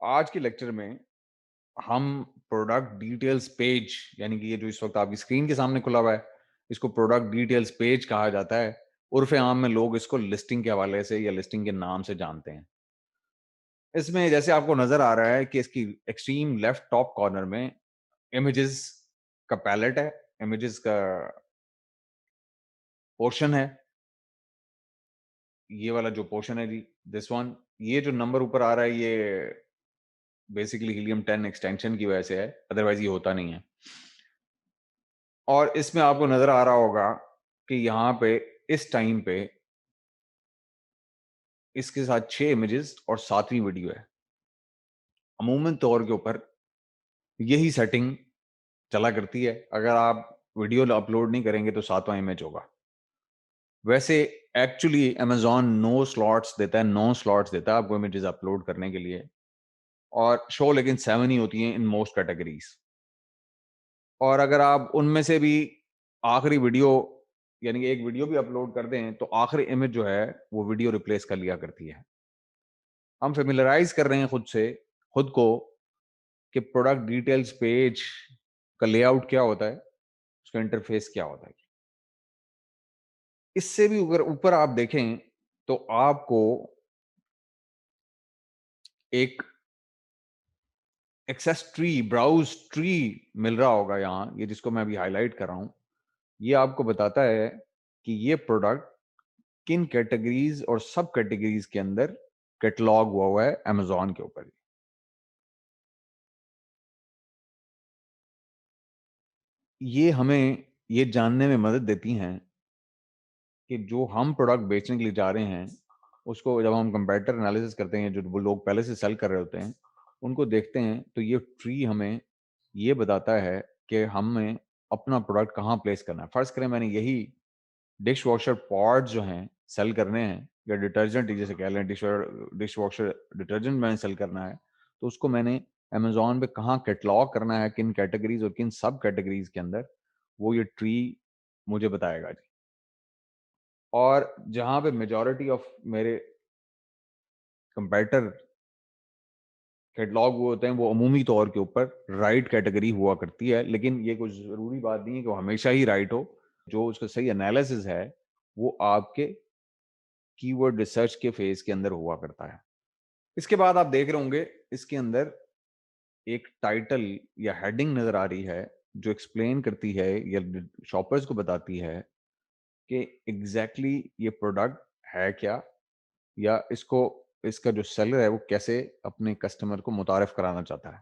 आज के लेक्चर में हम प्रोडक्ट डिटेल्स पेज यानी कि ये जो इस वक्त आपकी स्क्रीन के सामने खुला हुआ है, इसको प्रोडक्ट डिटेल्स पेज कहा जाता है। उर्फ़े आम में लोग इसको लिस्टिंग के हवाले से या लिस्टिंग के नाम से जानते हैं। इसमें जैसे आपको नज़र आ रहा है कि इसकी एक्सट्रीम लेफ्ट टॉप कॉर्नर में इमेजेस का पैलेट है, इमेजेस का पोर्शन है। ये वाला जो पोर्शन है जी, दिस वन। ये जो नंबर ऊपर आ रहा है, ये बेसिकली हीलियम 10 एक्सटेंशन की वजह से है, अदरवाइज़ ये होता नहीं है। और इसमें आपको नज़र आ रहा होगा कि यहाँ पे इस टाइम पे इसके साथ 6 इमेजेस और 7वीं वीडियो है। अमूमन तौर के ऊपर यही सेटिंग चला करती है। अगर आप वीडियो अपलोड नहीं करेंगे तो 7वां इमेज होगा। वैसे एक्चुअली अमेज़न 9 स्लॉट्स देता है, 9 स्लॉट्स देता है आपको इमेजेस अपलोड करने के लिए, और शो लेकिन 7 ही होती हैं इन मोस्ट कैटेगरीज़। और अगर आप उनमें से भी आखिरी वीडियो यानी कि एक वीडियो भी अपलोड कर दें, तो आखिरी इमेज जो है वो वीडियो रिप्लेस कर लिया करती है। हम फ़ैमिलियराइज़ कर रहे हैं खुद को कि प्रोडक्ट डिटेल्स पेज का लेआउट क्या होता है, उसका इंटरफ़ेस क्या होता है। इससे भी अगर ऊपर आप देखें तो आपको एक एक्सेस ट्री, ब्राउज़ ट्री मिल रहा होगा यहाँ, ये जिसको मैं अभी हाइलाइट कर रहा हूँ। ये आपको बताता है कि ये प्रोडक्ट किन कैटेगरीज़ और सब कैटेगरीज़ के अंदर कैटलॉग हुआ है अमेज़न के ऊपर। ये हमें ये जानने में मदद देती हैं कि जो हम प्रोडक्ट बेचने के लिए जा रहे हैं, उसको जब हम कंपैरेटर एनालिसिस करते हैं, जो वो लोग पहले से सेल कर रहे होते हैं, उनको देखते हैं, तो ये ट्री हमें ये बताता है कि हमें अपना प्रोडक्ट कहाँ प्लेस करना है। फ़र्ज़ करें मैंने यही डिश वॉशर पॉड्स जो हैं सेल करने हैं, या डिटर्जेंट जैसे कह लें, डिश वॉशर डिटर्जेंट मैंने सेल करना है, तो उसको मैंने अमेज़न पे कहाँ कैटलॉग करना है, किन कैटेगरीज़ और किन सब कैटेगरीज़ के अंदर, वो ये ट्री मुझे बताएगा जी। और जहाँ पे मेजॉरिटी ऑफ मेरे कंपैरेटर कैटलॉग हुए होते हैं, वो अमूमी तौर के ऊपर राइट कैटेगरी हुआ करती है, लेकिन ये कोई ज़रूरी बात नहीं है कि वो हमेशा ही राइट हो। जो उसका सही एनालिसिस है, वो आपके कीवर्ड रिसर्च के फेज़ के अंदर हुआ करता है। इसके बाद आप देख रहे होंगे, इसके अंदर एक टाइटल या हेडिंग नज़र आ रही है, जो एक्सप्लेन करती है या शॉपर्स को बताती है कि एग्ज़ैक्टली ये प्रोडक्ट है क्या, या इसका जो सेलर है वो कैसे अपने कस्टमर को मुतारिफ कराना चाहता है।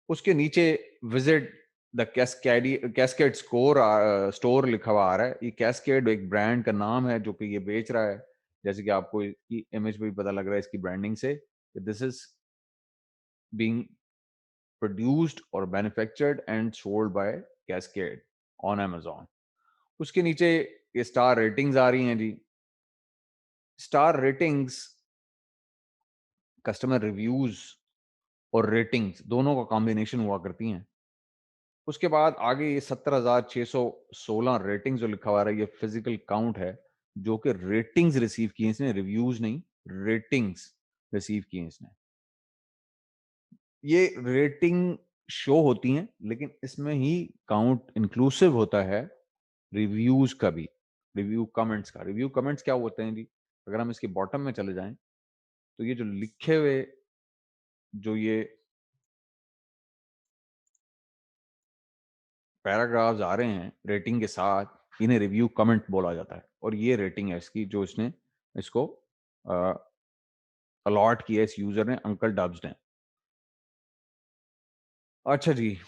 उसके नीचे विजिट द कैस्केड स्टोर लिखा हुआ आ रहा है। ये कैस्केड एक ब्रांड का नाम है जो कि ये बेच रहा है। जैसे कि आपको इसकी इमेज पे भी पता लग रहा है इसकी ब्रांडिंग से, दिस इज बीइंग प्रोड्यूस्ड और manufactured and sold by cascade on Amazon. उसके नीचे ये स्टार रेटिंग्स आ रही हैं जी। स्टार रेटिंग्स कस्टमर रिव्यूज और रेटिंग्स दोनों का कॉम्बिनेशन हुआ करती हैं। उसके बाद आगे ये 17,616 रेटिंग्स जो लिखा हुआ है, ये फिजिकल काउंट है, जो कि रेटिंग्स रिसीव की हैं इसने, रिव्यूज नहीं, रेटिंग्स रिसीव की हैं इसने। ये रेटिंग शो होती हैं, लेकिन इसमें ही काउंट इंक्लूसिव होता है रिव्यूज का भी, रिव्यू कमेंट्स का। रिव्यू कमेंट्स क्या होते हैं जी? अगर हम इसके बॉटम में चले जाएं, तो ये जो लिखे हुए जो ये पैराग्राफ्स आ रहे हैं रेटिंग के साथ, इन्हें रिव्यू कमेंट बोला जाता है, और ये रेटिंग है इसकी जो इसने इसको अलॉट किया इस यूजर ने, अंकल डब्स ने। अच्छा जी,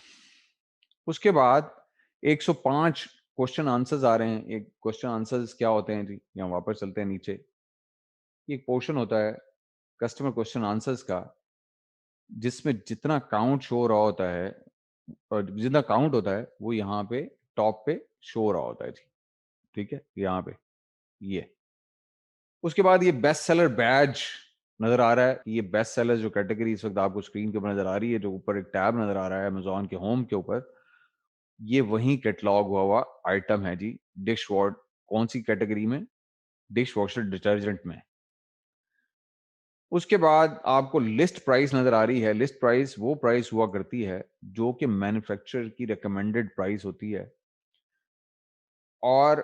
उसके बाद 105 क्वेश्चन आंसर्स आ रहे हैं। एक क्वेश्चन आंसर्स क्या होते हैं जी, यहाँ वापस चलते हैं नीचे। ये एक पोर्शन होता है कस्टमर क्वेश्चन आंसर्स का, जिसमें जितना काउंट शो हो रहा होता है, और जितना काउंट होता है वो यहाँ पे टॉप पे शो हो रहा होता है जी। ठीक है, यहाँ पे ये। उसके बाद ये बेस्ट सेलर बैज नज़र आ रहा है। ये बेस्ट सेलर जो कैटेगरी इस वक़्त आपको स्क्रीन के ऊपर नज़र आ रही है, जो ऊपर एक टैब नज़र आ रहा है अमेज़न के होम के ऊपर, ये वही कैटलॉग हुआ आइटम है जी। डिश वॉश कौन-सी कैटेगरी में? डिश वॉशर डिटर्जेंट में। उसके बाद आपको लिस्ट प्राइस नजर आ रही है। लिस्ट प्राइस वो प्राइस हुआ करती है जो कि मैन्युफैक्चरर की रिकमेंडेड प्राइस होती है, और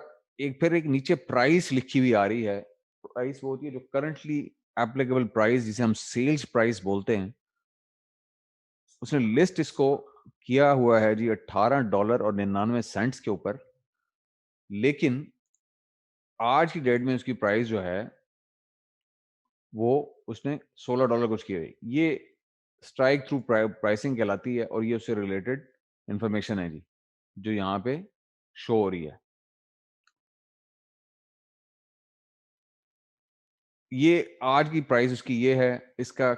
फिर एक नीचे प्राइस लिखी हुई आ रही है। प्राइस वो होती है जो करंटली एप्लीकेबल प्राइस, जिसे हम सेल्स प्राइस बोलते हैं। उसने लिस्ट इसको किया हुआ है जी $18.99 के ऊपर, लेकिन आज की डेट में उसकी प्राइस जो है वो उसने $16 कुछ की है। ये स्ट्राइक थ्रू प्राइसिंग कहलाती है, और ये उससे रिलेटेड इंफॉर्मेशन है जी, जो यहाँ पे शो हो रही है। ये आज की प्राइस उसकी ये है। इसका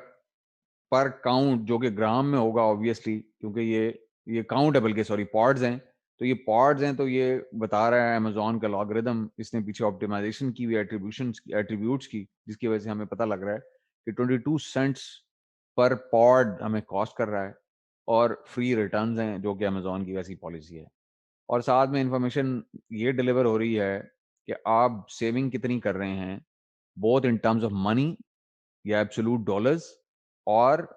पर काउंट जो कि ग्राम में होगा ऑब्वियसली, क्योंकि ये काउंट है, बल्कि सॉरी पॉड्स हैं। तो ये पॉड्स हैं, तो ये बता रहा है अमेजोन का लॉगरिदम, इसने पीछे ऑप्टिमाइजेशन की हुई एट्रीब्यूट्स की, जिसकी वजह से हमें पता लग रहा है कि 22 सेंट्स पर पॉड हमें कॉस्ट कर रहा है, और फ्री रिटर्न्स हैं, जो कि अमेजोन की वैसी पॉलिसी है। और साथ में इंफॉर्मेशन ये डिलीवर हो रही है कि आप सेविंग कितनी कर रहे हैं, both in terms of money या एब्सोल्यूट डॉलर्स, और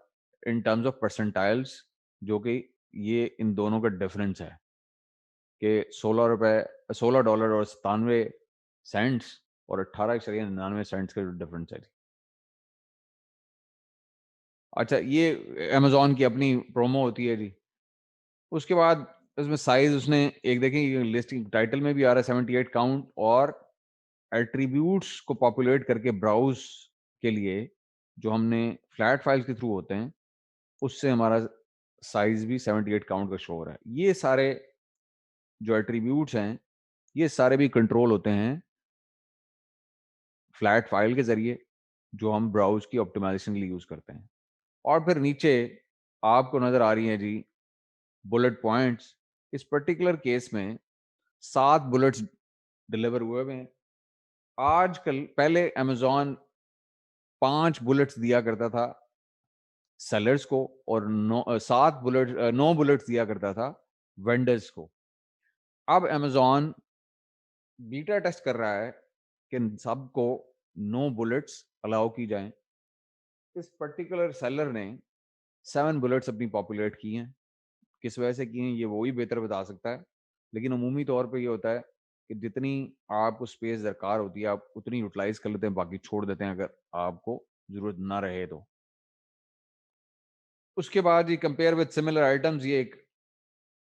इन टर्म्स ऑफ परसेंटाइल्स, जो कि ये इन दोनों का डिफरेंस है कि $16 और 97 सेंट्स और 18.99 का जो डिफरेंस है। अच्छा, ये अमेजोन की अपनी प्रोमो होती है जी। उसके बाद इसमें साइज उसने एक देखें, लिस्टिंग टाइटल में भी आ रहा है 78 काउंट, और एट्रीब्यूट्स को पॉपुलेट करके ब्राउज के लिए जो हमने फ्लैट फाइल्स के थ्रू होते हैं, उससे हमारा साइज भी 78 काउंट का शो हो रहा है। ये सारे जो एट्रीब्यूट्स हैं, ये सारे भी कंट्रोल होते हैं फ्लैट फाइल के जरिए, जो हम ब्राउज की ऑप्टिमाइजेशन के लिए यूज करते हैं। और फिर नीचे आपको नजर आ रही है जी बुलेट पॉइंट्स। इस पर्टिकुलर केस में 7 बुलेट्स डिलीवर हुए हैं। आजकल पहले अमेजोन 5 बुलेट्स दिया करता था सेलर्स को, और 9 बुलेट्स दिया करता था वेंडर्स को। अब अमेजोन बीटा टेस्ट कर रहा है कि सबको 9 बुलेट्स अलाउ की जाएं। इस पर्टिकुलर सेलर ने 7 बुलेट्स अपनी पॉपुलेट की हैं। किस वजह से की हैं ये वो ही बेहतर बता सकता है, लेकिन अमूमी तौर पे ये होता है कि जितनी आपको स्पेस दरकार होती है आप उतनी यूटिलाइज कर लेते हैं, बाकी छोड़ देते हैं अगर आपको जरूरत ना रहे तो। उसके बाद ये कंपेयर विद सिमिलर आइटम्स, ये एक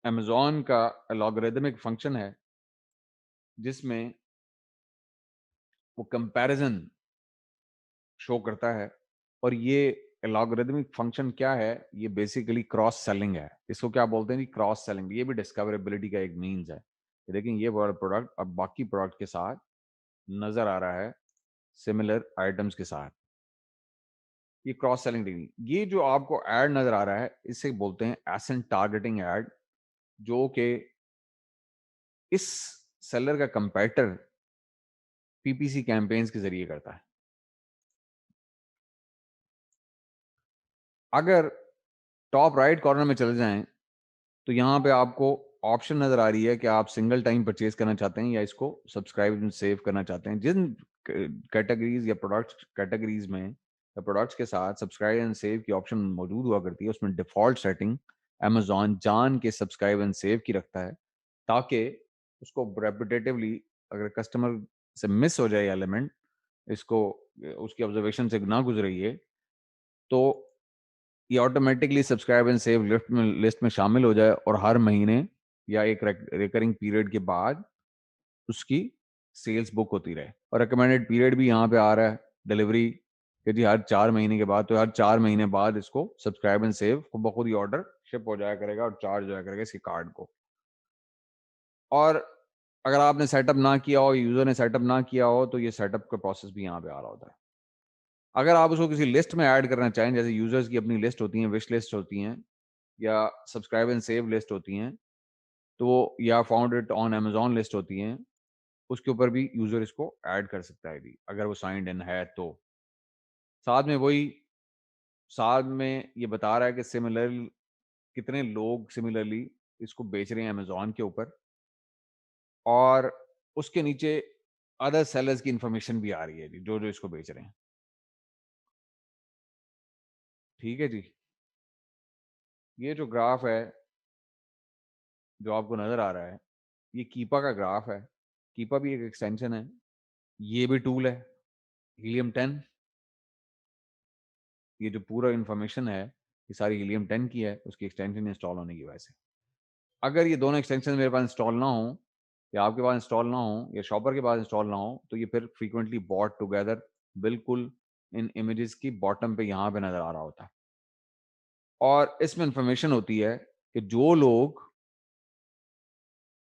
अमेजोन का लॉगरिदमिक फंक्शन है जिसमें वो कंपैरिजन शो करता है। और ये लॉगरिदमिक फंक्शन क्या है, ये बेसिकली क्रॉस सेलिंग है। इसको क्या बोलते हैं जी, क्रॉस सेलिंग। ये भी डिस्कवरेबिलिटी का एक मीन्स है। लेकिन ये वाला प्रोडक्ट अब बाकी प्रोडक्ट के साथ नजर आ रहा है, सिमिलर आइटम्स के साथ। ये क्रॉस सेलिंग टेक्निक, ये जो आपको ऐड नजर आ रहा है, इसे बोलते हैं एसेंट टारगेटिंग ऐड, जो कि इस सेलर का कंपेटर पीपीसी कैंपेन्स के जरिए करता है। अगर टॉप राइट कॉर्नर में चले जाएं, तो यहाँ पे आपको ऑप्शन नजर आ रही है कि आप सिंगल टाइम परचेज करना चाहते हैं या इसको सब्सक्राइब एंड सेव करना चाहते हैं। जिन कैटेगरीज या प्रोडक्ट कैटेगरीज में या प्रोडक्ट्स के साथ सब्सक्राइब एंड सेव की ऑप्शन मौजूद हुआ करती है, उसमें डिफॉल्ट सेटिंग अमेजॉन जान के सब्सक्राइब एंड सेव की रखता है, ताकि उसको रेपिटेटिवली अगर कस्टमर से मिस हो जाए एलिमेंट, इसको उसकी ऑब्जर्वेशन से ना गुजरिए, तो ये automatically subscribe and save list में शामिल हो जाए, और हर महीने या एक रिकरिंग पीरियड के बाद उसकी सेल्स बुक होती रहे। और रिकमेंडेड पीरियड भी यहाँ पे आ रहा है डिलीवरी कि जी हर 4 महीने के बाद, तो हर 4 महीने बाद इसको सब्सक्राइब एंड सेव खुद ब खुद ही ऑर्डर शिप हो जाया करेगा और चार्ज हो जाया करेगा इसके कार्ड को। और अगर आपने सेटअप ना किया हो, यूजर ने सेटअप ना किया हो, तो ये सेटअप का प्रोसेस भी यहाँ पे आ रहा होता है। अगर आप उसको किसी लिस्ट में ऐड करना चाहें, जैसे यूजर्स की अपनी लिस्ट होती है, विश लिस्ट होती हैं, या सब्सक्राइब एंड सेव लिस्ट होती हैं, तो वो या found it on Amazon list होती हैं, उसके ऊपर भी यूजर इसको ऐड कर सकता है भी, अगर वो साइंड इन है तो। साथ में वही साथ में ये बता रहा है कि सिमिलर कितने लोग सिमिलरली इसको बेच रहे हैं अमेजोन के ऊपर, और उसके नीचे अदर सेलर्स की इंफॉर्मेशन भी आ रही है जो जो इसको बेच रहे हैं। ठीक है जी। ये जो ग्राफ है, जो आपको नज़र आ रहा है, ये कीपा का ग्राफ है। कीपा भी एक एक्सटेंशन है, ये भी टूल है, हीलियम 10। ये जो पूरा इन्फॉर्मेशन है, ये सारी हीलियम 10 की है, उसकी एक्सटेंशन इंस्टॉल होने की वजह से। अगर ये दोनों एक्सटेंशन मेरे पास इंस्टॉल ना हो, या आपके पास इंस्टॉल ना हो, या शॉपर के पास इंस्टॉल ना हो, तो ये फिर फ्रीक्वेंटली बॉट टुगेदर बिल्कुल इन इमेजेस की बॉटम पे यहाँ पे नज़र आ रहा होता है। और इसमें इंफॉर्मेशन होती है कि जो लोग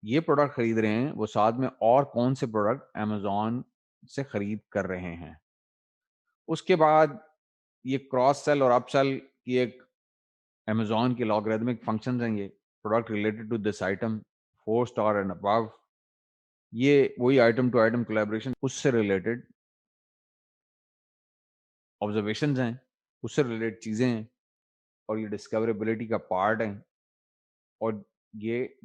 ये प्रोडक्ट खरीद रहे हैं, वो साथ में और कौन से प्रोडक्ट अमेज़न से खरीद कर रहे हैं। उसके बाद ये क्रॉस सेल और अपसेल की एक अमेज़न की लॉगरिदमिक फंक्शंस हैं ये, product related to this item, 4 star and above. ये वही आइटम टू आइटम कोलैबोरेशन, उससे रिलेटेड ऑब्जर्वेशंस हैं, उससे रिलेटेड चीज़ें हैं, और ये डिस्कवरेबिलिटी का पार्ट है। और ये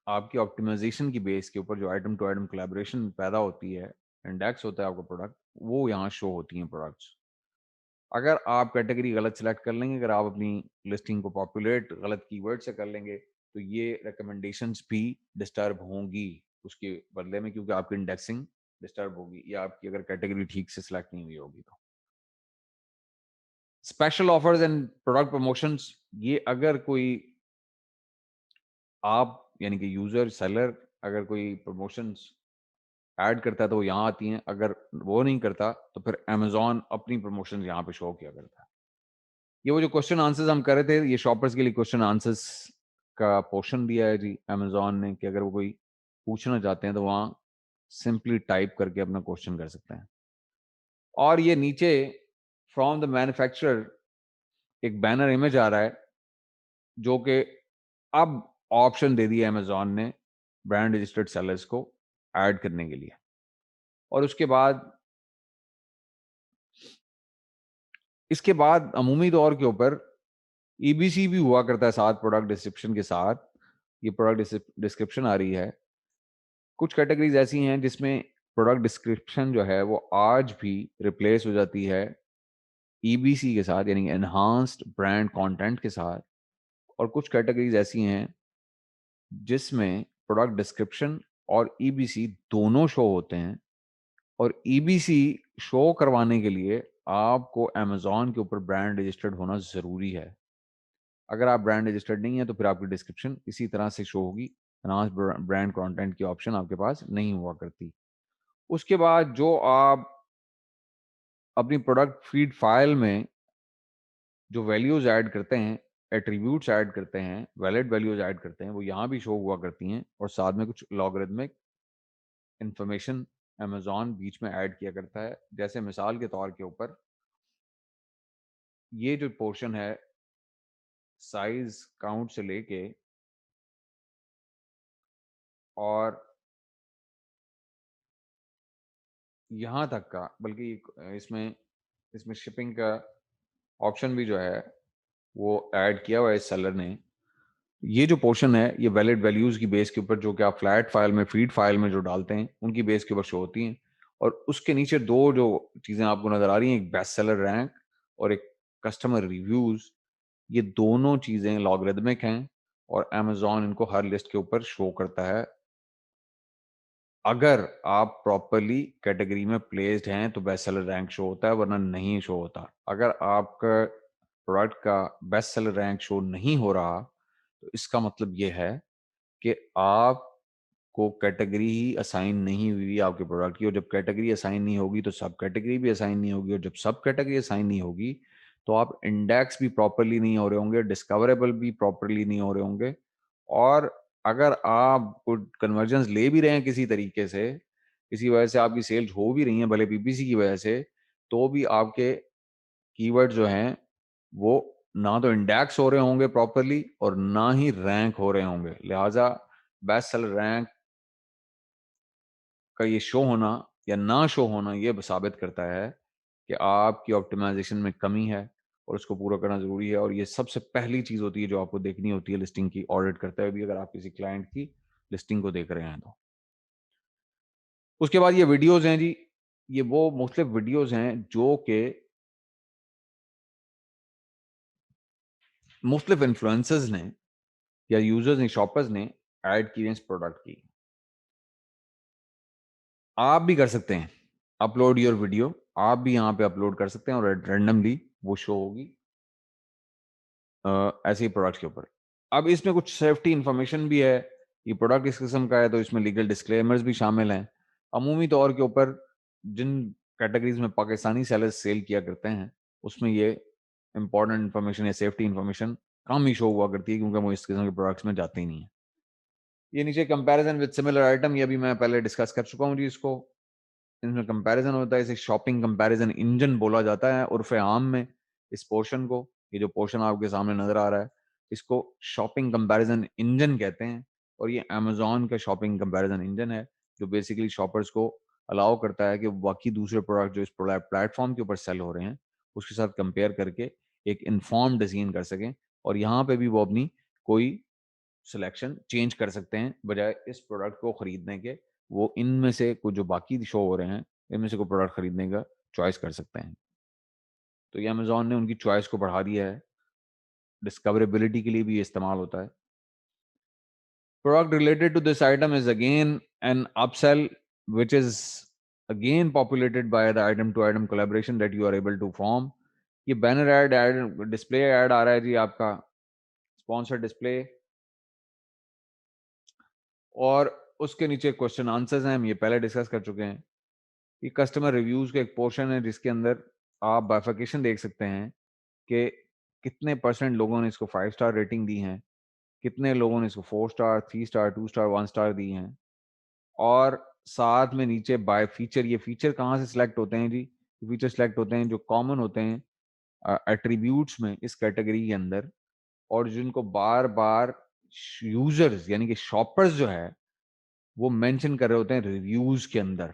आपकी ऑप्टिमाइजेशन की बेस के ऊपर जो आइटम टू आइटम कोलैबोरेशन पैदा होती है, इंडेक्स होता है आपका प्रोडक्ट, वो यहाँ शो होती हैं प्रोडक्ट्स। अगर आप कैटेगरी गलत सेलेक्ट कर लेंगे, अगर आप अपनी लिस्टिंग को पॉपुलेट गलत कीवर्ड से कर लेंगे, तो ये रिकमेंडेशंस भी डिस्टर्ब होंगी उसके बदले में, क्योंकि आपकी इंडेक्सिंग डिस्टर्ब होगी, या आपकी अगर कैटेगरी ठीक से सिलेक्ट नहीं हुई होगी तो। Special offers and product promotions, ये अगर कोई आप यानी कि यूजर सेलर अगर कोई प्रमोशंस ऐड करता है तो वो यहाँ आती हैं, अगर वो नहीं करता तो फिर अमेज़न अपनी प्रमोशंस यहाँ पे शो किया करता है। ये वो जो क्वेश्चन आंसर्स हम कर रहे थे, ये शॉपर्स के लिए क्वेश्चन आंसर्स का पोर्शन दिया है जी अमेज़न ने, कि अगर वो कोई पूछना चाहते हैं तो वहाँ सिंपली टाइप करके अपना क्वेश्चन कर सकते हैं। और ये नीचे फ्रॉम द मैन्युफैक्चरर एक बैनर इमेज आ रहा है, जो कि अब ऑप्शन दे दिया अमेज़न ने ब्रांड रजिस्टर्ड सेलर्स को ऐड करने के लिए। और उसके बाद इसके बाद अमूमी तौर के ऊपर ईबीसी भी हुआ करता है साथ प्रोडक्ट डिस्क्रिप्शन के साथ। ये प्रोडक्ट डिस्क्रिप्शन आ रही है। कुछ कैटेगरीज ऐसी हैं जिसमें प्रोडक्ट डिस्क्रिप्शन जो है वो आज भी रिप्लेस हो जाती है ईबीसी के साथ, यानी एनहांस्ड ब्रांड कंटेंट के साथ। और कुछ कैटेगरीज ऐसी हैं जिसमें प्रोडक्ट डिस्क्रिप्शन और ईबीसी दोनों शो होते हैं। और ईबीसी शो करवाने के लिए आपको अमेज़न के ऊपर ब्रांड रजिस्टर्ड होना ज़रूरी है। अगर आप ब्रांड रजिस्टर्ड नहीं है तो फिर आपकी डिस्क्रिप्शन इसी तरह से शो होगी, अनाउंस ब्रांड कंटेंट की ऑप्शन आपके पास नहीं हुआ करती। उसके बाद जो आप अपनी प्रोडक्ट फीड फाइल में जो वैल्यूज ऐड करते हैं, एट्रीब्यूट्स ऐड करते हैं, वैलिड वैल्यूज ऐड करते हैं, वो यहाँ भी शो हुआ करती हैं। और साथ में कुछ लॉगरिदमिक इंफॉर्मेशन अमेज़न बीच में ऐड किया करता है। जैसे मिसाल के तौर के ऊपर ये जो पोर्शन है साइज काउंट से लेके और यहाँ तक का, बल्कि इसमें इसमें शिपिंग का ऑप्शन भी जो है वो ऐड किया हुआ है इस सेलर ने। ये जो पोर्शन है ये वैलिड वैल्यूज की बेस के ऊपर, जो कि आप फ्लैट फाइल में फीड फाइल में जो डालते हैं उनकी बेस के ऊपर शो होती हैं। और उसके नीचे दो जो चीज़ें आपको नज़र आ रही हैं, एक बेस्ट सेलर रैंक और एक कस्टमर रिव्यूज, ये दोनों चीज़ें लॉगरिदमिक हैं और अमेज़न इनको हर लिस्ट के ऊपर शो करता है। अगर आप प्रॉपर्ली कैटेगरी में प्लेस्ड हैं तो बेस्ट सेलर रैंक शो होता है, वरना नहीं शो होता। अगर आपका प्रोडक्ट का बेस्ट सेलर रैंक शो नहीं हो रहा, तो इसका मतलब ये है कि आपको कैटेगरी ही असाइन नहीं हुई आपके प्रोडक्ट की। और जब कैटेगरी असाइन नहीं होगी तो सब कैटेगरी भी असाइन नहीं होगी, और जब सब कैटेगरी असाइन नहीं होगी तो आप इंडेक्स भी प्रॉपर्ली नहीं हो रहे होंगे, डिस्कवरेबल भी प्रॉपर्ली नहीं हो रहे होंगे। और अगर आप कुछ कन्वर्जन्स ले भी रहे हैं किसी तरीके से, किसी वजह से आपकी सेल्स हो भी रही हैं भले पीपीसी की वजह से, तो भी आपके कीवर्ड जो हैं वो ना तो इंडेक्स हो रहे होंगे प्रॉपर्ली और ना ही रैंक हो रहे होंगे। लिहाजा बेस्ट सेलर रैंक का ये शो होना या ना शो होना ये साबित करता है कि आपकी ऑप्टिमाइजेशन में कमी है, और उसको पूरा करना ज़रूरी है। और ये सबसे पहली चीज़ होती है जो आपको देखनी होती है लिस्टिंग की ऑडिट करते हुए भी, अगर आप किसी क्लाइंट की लिस्टिंग को देख रहे हैं तो। उसके बाद ये वीडियोज़ हैं जी, ये वो मुख्तलिफ वीडियोज़ हैं जो कि मुख्तलिफ इन्फ्लुएंसर्स ने या यूजर्स ने, शॉपर्स ने ऐड की है इस प्रोडक्ट की। आप भी कर सकते हैं अपलोड योर वीडियो, आप भी यहाँ पे अपलोड कर सकते हैं और रैंडमली वो शो होगी ऐसे ही प्रोडक्ट्स के ऊपर। अब इसमें कुछ सेफ्टी इंफॉर्मेशन भी है, ये प्रोडक्ट इस किस्म का है तो इसमें लीगल डिस्क्लेमर्स भी शामिल हैं। अमूमी तौर के ऊपर जिन कैटेगरीज में पाकिस्तानी सेलर्स सेल किया करते हैं उसमें ये इंपॉर्टेंट इन्फॉर्मेशन या सेफ्टी इंफॉर्मेशन कम ही शो हुआ करती है, क्योंकि वो इस किस्म के प्रोडक्ट्स में जाते ही नहीं है। ये नीचे कंपैरिजन विद सिमिलर आइटम, ये अभी मैं पहले डिस्कस कर चुका हूँ जी इसको। इनमें कंपैरिजन होता है, इसे शॉपिंग कंपैरिजन इंजन बोला जाता है उर्फ आम में। इस पोर्शन को, ये जो पोर्शन आपके सामने नजर आ रहा है, इसको शॉपिंग कंपैरिजन इंजन कहते हैं। और ये अमेजोन का शॉपिंग कंपैरिजन इंजन है जो बेसिकली शॉपर्स को अलाउ करता है कि बाकी दूसरे प्रोडक्ट जो इस प्लेटफॉर्म के ऊपर सेल हो रहे हैं उसके साथ कंपेयर करके एक इन्फॉर्म डिसीजन कर सकें। और यहाँ पे भी वो अपनी कोई सिलेक्शन चेंज कर सकते हैं बजाय इस प्रोडक्ट को खरीदने के। वो इनमें से कुछ जो बाकी शो हो रहे हैं इनमें से कोई प्रोडक्ट खरीदने का चॉइस कर सकते हैं। तो ये अमेजोन ने उनकी चॉइस को बढ़ा दिया है, डिस्कवरेबिलिटी के लिए भी ये इस्तेमाल होता है। Product related to this item is again an upsell which is again populated by the item to item collaboration that you are able to form। ये बैनर ऐड डिस्प्ले ऐड आ रहा है जी आपका, स्पॉन्सर डिस्प्ले, और उसके नीचे question answers हैं, हम ये पहले डिस्कस कर चुके हैं। ये कस्टमर रिव्यूज का एक पोर्शन है जिसके अंदर आप बाइफिकेशन देख सकते हैं कि कितने परसेंट लोगों ने इसको 5 स्टार रेटिंग दी है, कितने लोगों ने इसको 4 स्टार, 3 स्टार, 2 स्टार, 1 स्टार दी हैं। और साथ में नीचे बाय फीचर, ये फीचर कहाँ से सिलेक्ट होते हैं जी? फीचर सिलेक्ट होते हैं जो कॉमन होते हैं एट्रीब्यूट्स में इस कैटेगरी के अंदर, और जिनको बार बार यूजर्स यानी कि शॉपर्स जो है वो मेंशन कर रहे होते हैं रिव्यूज के अंदर।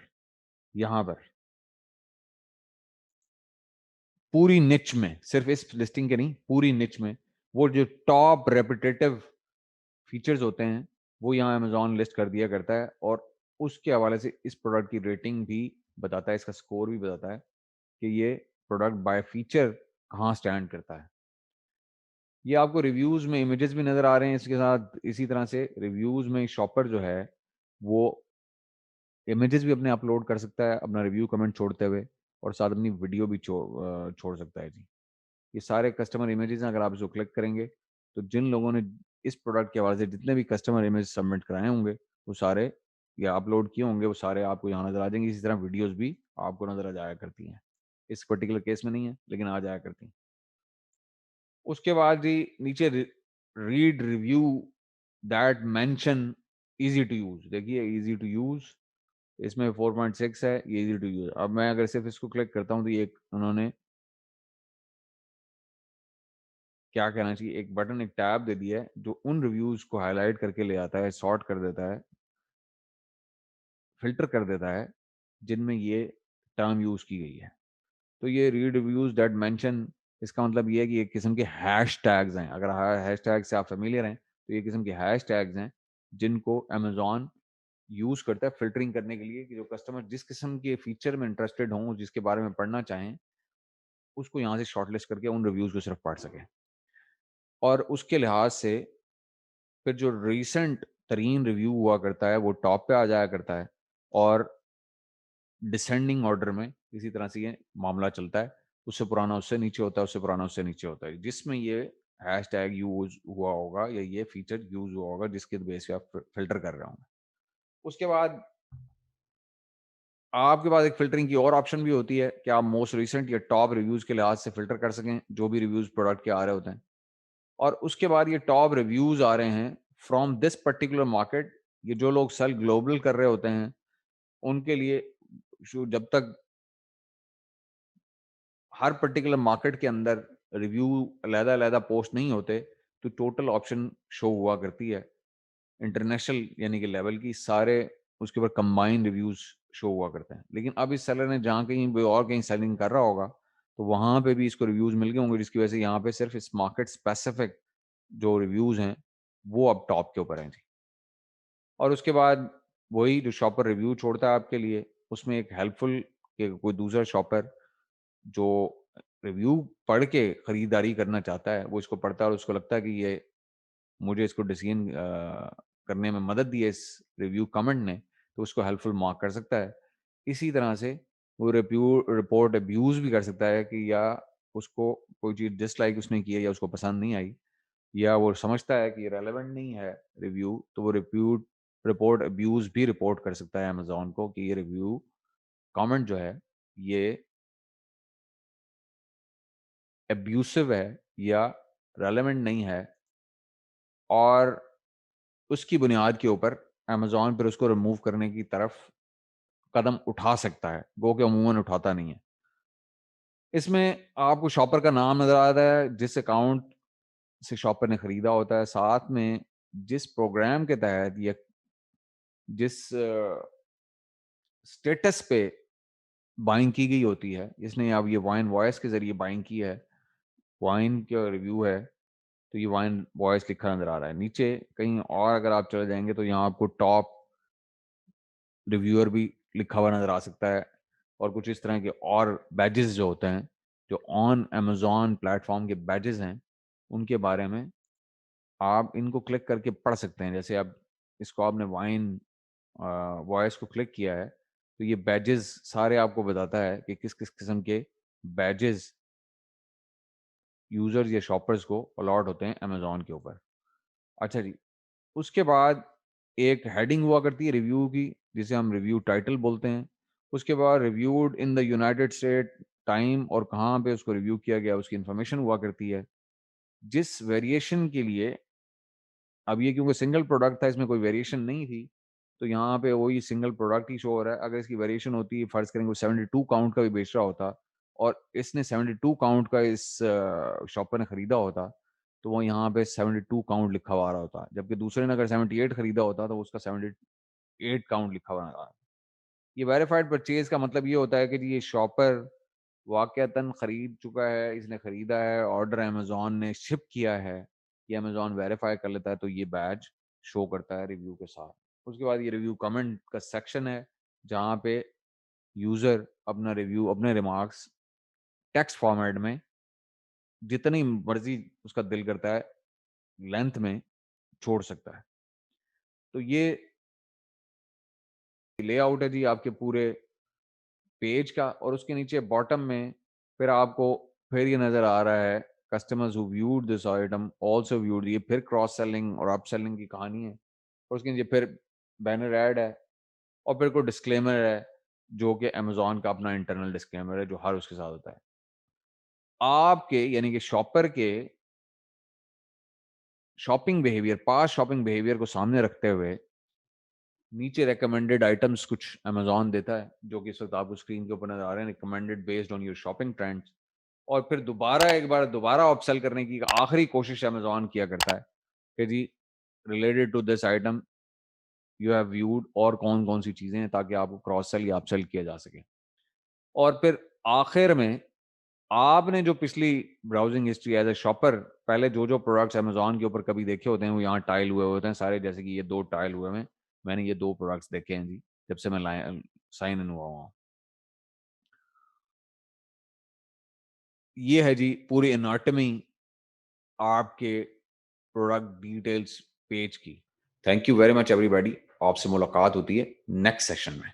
यहां पर पूरी निच में, सिर्फ इस लिस्टिंग के नहीं, पूरी निच में वो जो टॉप रेपिटेटिव फीचर्स होते हैं वो यहाँ अमेजोन लिस्ट कर दिया करता है। और उसके हवाले से इस प्रोडक्ट की रेटिंग भी बताता है, इसका स्कोर भी बताता है कि ये प्रोडक्ट बाय फीचर कहाँ स्टैंड करता है। ये आपको रिव्यूज में इमेजेस भी नजर आ रहे हैं इसके साथ। इसी तरह से रिव्यूज में शॉपर जो है वो इमेजेस भी अपने अपलोड कर सकता है अपना रिव्यू कमेंट छोड़ते हुए, और साथ अपनी वीडियो भी छोड़ सकता है जी। ये सारे कस्टमर इमेजेस हैं, अगर आप इसको क्लिक करेंगे तो जिन लोगों ने इस प्रोडक्ट के हवाले से जितने भी कस्टमर इमेज सबमिट कराए होंगे वो सारे या अपलोड किए होंगे वो सारे आपको यहाँ नजर आ जाएंगे। इसी तरह वीडियोस भी आपको नजर आ जाया करती हैं, इस पर्टिकुलर केस में नहीं है लेकिन आ जाया करती हैं। उसके बाद जी नीचे read review that mention easy to use, देखिए इजी टू यूज इसमें 4.6 है, ये इजी टू यूज। अब मैं अगर सिर्फ इसको क्लिक करता हूँ तो ये एक उन्होंने क्या कहना चाहिए, एक बटन, एक टैब दे दिया है जो उन रिव्यूज को हाईलाइट करके ले आता है, सॉर्ट कर देता है, फिल्टर कर देता है जिनमें ये टर्म यूज की गई है। तो ये रीड रिव्यूज दैट मेंशन, इसका मतलब ये है कि एक किस्म के हैश टैग्स हैं। अगर हैश टैग से आप फेमिलियर हैं तो ये किस्म के हैश टैग्स हैं जिनको अमेजोन यूज करता है फिल्टरिंग करने के लिए कि जो कस्टमर जिस किस्म के फीचर में इंटरेस्टेड हों, जिसके बारे में पढ़ना चाहें, उसको यहाँ से शॉर्टलिस्ट करके उन रिव्यूज को सिर्फ पढ़ सकें। और उसके लिहाज से फिर जो रीसेंट तरीन रिव्यू हुआ करता है वो टॉप पे आ जाया करता है, और डिसेंडिंग ऑर्डर में इसी तरह से ये मामला चलता है। उससे पुराना उससे नीचे होता है, उससे पुराना उससे नीचे होता है, जिसमें ये हैश टैग यूज हुआ होगा या ये फीचर यूज हुआ होगा जिसके बेस पे आप फिल्टर कर रहे होंगे। उसके बाद आपके पास एक फिल्टरिंग की और ऑप्शन भी होती है कि आप मोस्ट रिसेंट या टॉप रिव्यूज के लिहाज से फिल्टर कर सकें जो भी रिव्यूज प्रोडक्ट के आ रहे होते हैं। और उसके बाद ये टॉप रिव्यूज आ रहे हैं फ्रॉम दिस पर्टिकुलर मार्केट, ये जो लोग सेल ग्लोबल कर रहे होते हैं उनके लिए जब तक हर पर्टिकुलर मार्केट के अंदर रिव्यू अलग-अलग पोस्ट नहीं होते तो टोटल ऑप्शन शो हुआ करती है इंटरनेशनल यानी कि लेवल की, सारे उसके ऊपर कंबाइंड रिव्यूज शो हुआ करते हैं। लेकिन अब इस सेलर ने जहाँ कहीं भी और कहीं सेलिंग कर रहा होगा तो वहां पे भी इसको रिव्यूज मिल गए होंगे, जिसकी वजह से यहाँ पे सिर्फ इस मार्केट स्पेसिफिक जो रिव्यूज हैं वो अब टॉप के ऊपर हैं जी। और उसके बाद वही जो शॉपर रिव्यू छोड़ता है आपके लिए, उसमें एक हेल्पफुल कि कोई दूसरा शॉपर जो रिव्यू पढ़ के खरीदारी करना चाहता है, वो इसको पढ़ता है और उसको लगता है कि ये मुझे इसको डिसीजन करने में मदद दी है इस रिव्यू कमेंट ने, तो उसको हेल्पफुल मार्क कर सकता है। इसी तरह से वो रिपोर्ट अब्यूज़ भी कर सकता है कि या उसको कोई चीज़ डिसलाइक उसने की है या उसको पसंद नहीं आई, या वो समझता है कि ये रेलेवेंट नहीं है रिव्यू, तो वो रिपोर्ट अब्यूज़ भी रिपोर्ट कर सकता है अमेज़न को कि ये रिव्यू कमेंट जो है, ये अब्यूसिव है या रेलेवेंट नहीं है, और उसकी बुनियाद के ऊपर अमेज़न फिर उसको रिमूव करने की तरफ कदम उठा सकता है, गो के अमूमन उठाता नहीं है। इसमें आपको शॉपर का नाम नज़र आता है, जिस अकाउंट से शॉपर ने खरीदा होता है, साथ में जिस प्रोग्राम के तहत या जिस स्टेटस पे बाइंग की गई होती है, जिसने अब ये वाइन वॉइस के ज़रिए बाइंग की है, वाइन का रिव्यू है, तो ये वाइन वॉइस लिखा नज़र आ रहा है। नीचे कहीं और अगर आप चले जाएँगे तो यहाँ आपको टॉप रिव्यूअर भी लिखा हुआ नज़र आ सकता है, और कुछ इस तरह के और बैजेस जो होते हैं, जो ऑन अमेज़न प्लेटफ़ॉर्म के बैजेस हैं, उनके बारे में आप इनको क्लिक करके पढ़ सकते हैं। जैसे अब इसको आपने वाइन वॉइस को क्लिक किया है, तो ये बैजेस सारे आपको बताता है कि किस-किस किस्म के बैजेस यूज़र्स या शॉपर्स को अलॉट होते हैं अमेज़न के ऊपर। अच्छा जी, उसके बाद एक हेडिंग हुआ करती है रिव्यू की, जिसे हम रिव्यू टाइटल बोलते हैं। उसके बाद reviewed in the United state, time और कहाँ पे उसको रिव्यू किया गया, उसकी इन्फॉर्मेशन हुआ करती है। जिस वेरिएशन के लिए, अब ये क्योंकि सिंगल प्रोडक्ट था, इसमें कोई वेरिएशन नहीं थी, तो यहाँ पे वही सिंगल प्रोडक्ट ही शो हो रहा है। अगर इसकी वेरिएशन होती, फ़र्ज़ करेंगे वो 72 काउंट का भी बेच रहा होता और इसने 72 काउंट का इस शॉपर ने खरीदा होता, तो वो यहाँ पे 72 काउंट लिखा हुआ आ रहा होता। जबकि दूसरे ने अगर 78 खरीदा होता, तो उसका 78 काउंट लिखा हुआ आ रहा। ये वेरिफाइड परचेज़ का मतलब ये होता है कि जी ये शॉपर वाक़यतन खरीद चुका है, इसने खरीदा है, ऑर्डर अमेज़न ने शिप किया है, ये अमेज़न वेरीफ़ाई कर लेता है, तो ये बैज शो करता है रिव्यू के साथ। उसके बाद ये रिव्यू कमेंट का सेक्शन है, जहाँ पे यूज़र अपना रिव्यू, अपने रिमार्क्स टेक्स्ट फॉर्मेट में जितनी मर्ज़ी उसका दिल करता है, लेंथ में छोड़ सकता है। तो ये लेआउट है जी आपके पूरे पेज का, और उसके नीचे बॉटम में फिर आपको फिर ये नज़र आ रहा है, customers who viewed this item also viewed, ये फिर क्रॉस सेलिंग और अप सेलिंग की कहानी है। और उसके नीचे फिर बैनर ऐड है, और फिर कोई डिस्क्लेमर है, जो कि अमेज़न का अपना इंटरनल डिस्क्लेमर है, जो हर उसके साथ होता है। आपके यानी कि शॉपर के shopping behaviour, past shopping behaviour को सामने रखते हुए नीचे रिकमेंडेड आइटम्स कुछ अमेज़न देता है, जो कि इस वक़्त आपको स्क्रीन के ऊपर नज़र आ रहे हैं, recommended based on your shopping trends. और फिर एक बार दोबारा अपसेल करने की आखिरी कोशिश अमेज़न किया करता है कि जी related to this item you have viewed, और कौन-कौन सी चीज़ें हैं, ताकि आपको क्रॉस सेल या अपसेल किया जा सके। और फिर आखिर में आपने जो पिछली browsing history as a shopper पहले जो-जो प्रोडक्ट्स अमेज़न के ऊपर कभी देखे होते हैं, वो यहाँ टाइल हुए होते हैं सारे, जैसे कि ये 2 टाइल हुए हैं। मैंने ये 2 प्रोडक्ट्स देखे हैं जी, जब से मैं साइन इन हुआ हूँ। ये है जी पूरी एनाटॉमी आपके प्रोडक्ट डिटेल्स पेज की। Thank you very much everybody. आपसे मुलाकात होती है नेक्स्ट सेशन में।